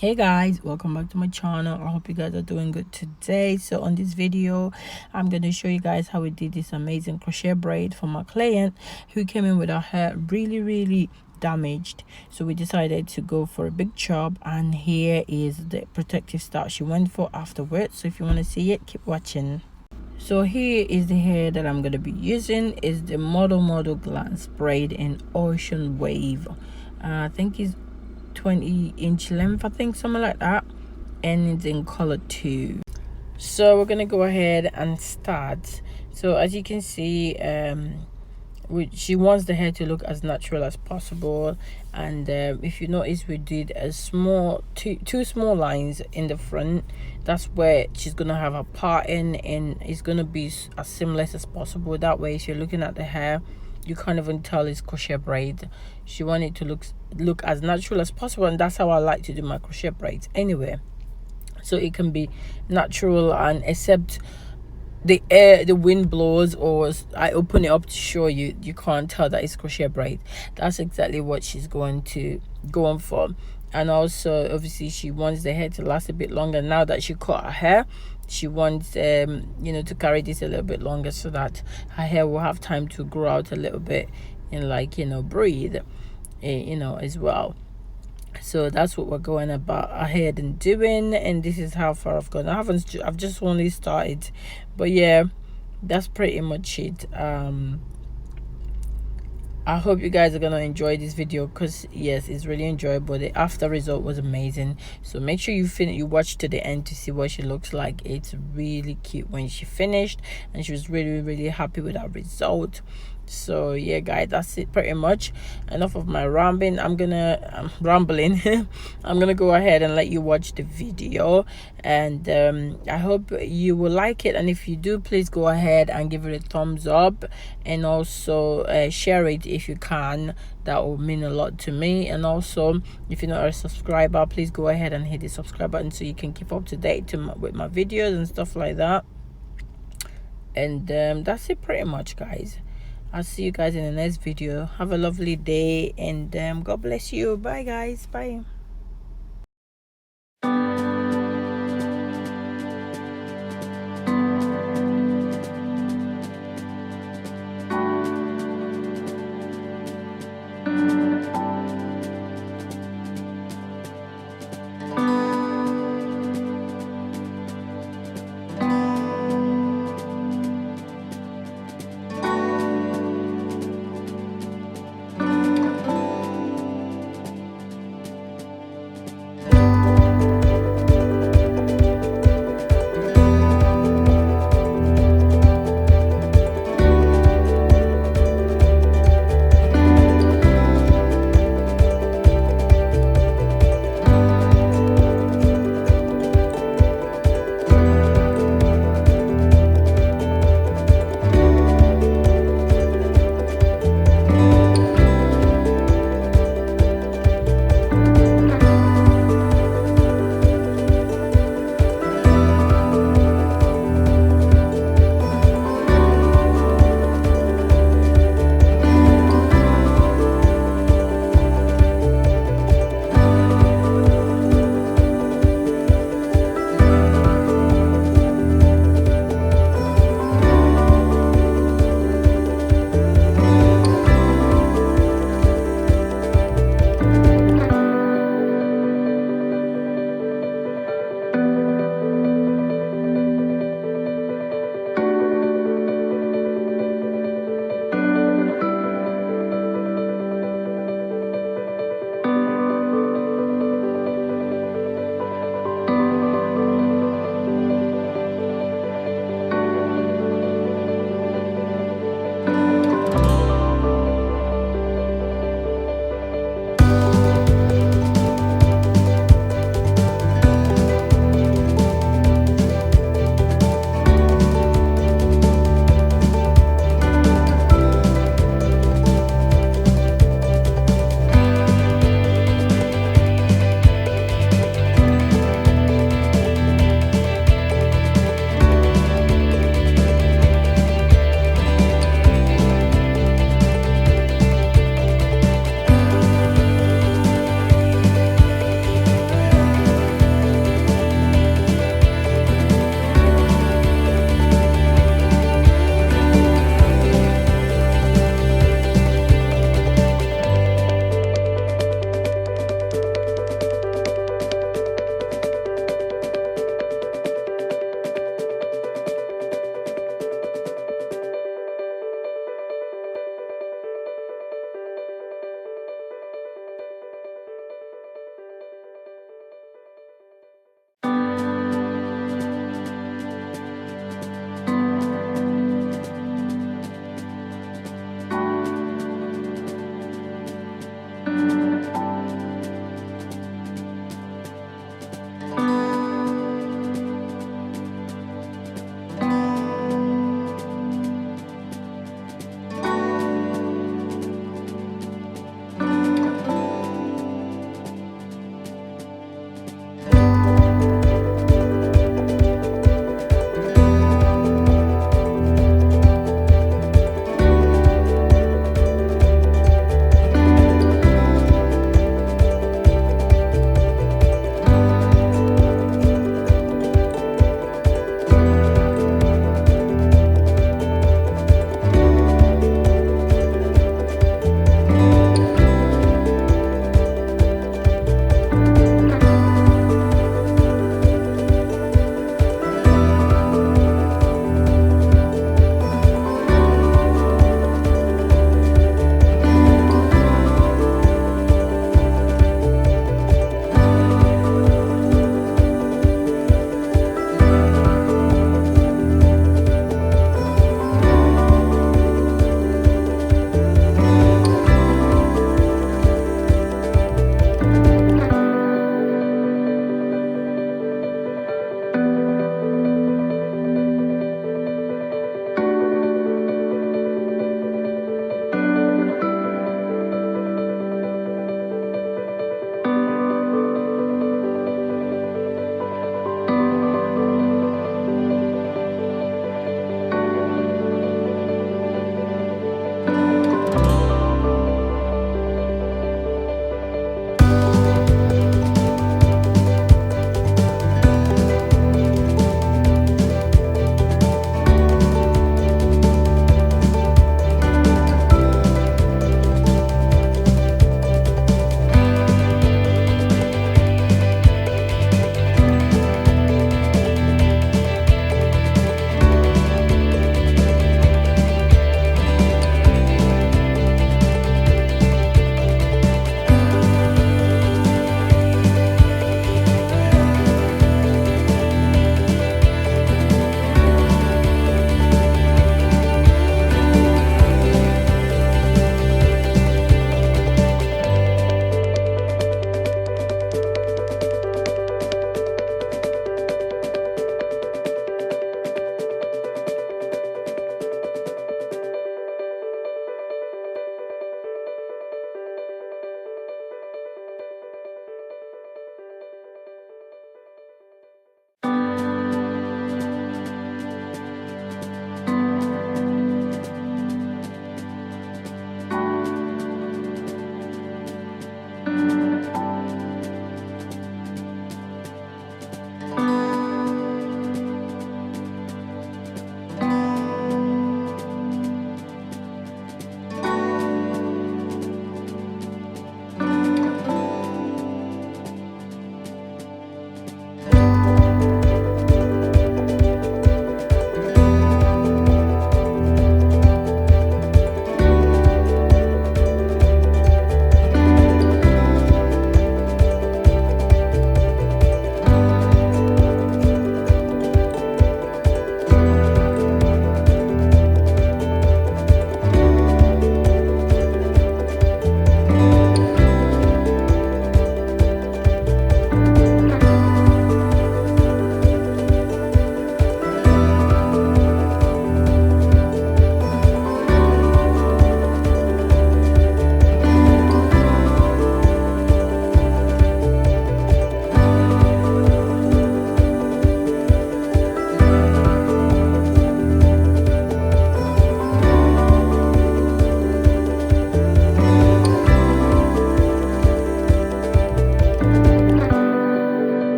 Hey guys, welcome back to my channel. I hope you guys are doing good today. So on this video I'm going to show you guys how we did this amazing crochet braid for my client who came in with her hair really damaged. So we decided to go for a big chop, and here is the protective style she went for afterwards. So if you want to see it, keep watching. So here is the hair that I'm going to be using. Is the model glance braid in Ocean Wave. I think it's 20-inch length, I think, something like that, and it's in color 2. So we're gonna go ahead and start. So as you can see, she wants the hair to look as natural as possible, and if you notice, we did a small two small lines in the front. That's where she's gonna have a parting, and it's gonna be as seamless as possible. That way, if you're looking at the hair, you can't even tell it's crochet braid. She wanted to look as natural as possible, and that's how I like to do my crochet braids anyway. So it can be natural, and except the wind blows or I open it up to show you, you can't tell that it's crochet braid. That's exactly what she's going on for. And also, obviously, she wants the hair to last a bit longer. Now that she cut her hair, she wants to carry this a little bit longer, so that her hair will have time to grow out a little bit and breathe as well. So that's what we're going ahead and doing, and this is how far I've gone. I've just only started, but yeah, that's pretty much it. I hope you guys are gonna enjoy this video, because yes, it's really enjoyable. The after result was amazing, so make sure you watch to the end to see what she looks like. It's really cute when she finished, and she was really happy with that result. So yeah guys, that's it pretty much. Enough of my rambling. I'm rambling. I'm gonna go ahead and let you watch the video, and I hope you will like it, and if you do, please go ahead and give it a thumbs up, and also share it if you can. That will mean a lot to me. And also, if you're not a subscriber, please go ahead and hit the subscribe button so you can keep up to date with my videos and stuff like that. And that's it pretty much, guys. I'll see you guys in the next video. Have a lovely day, and God bless you. Bye guys. Bye.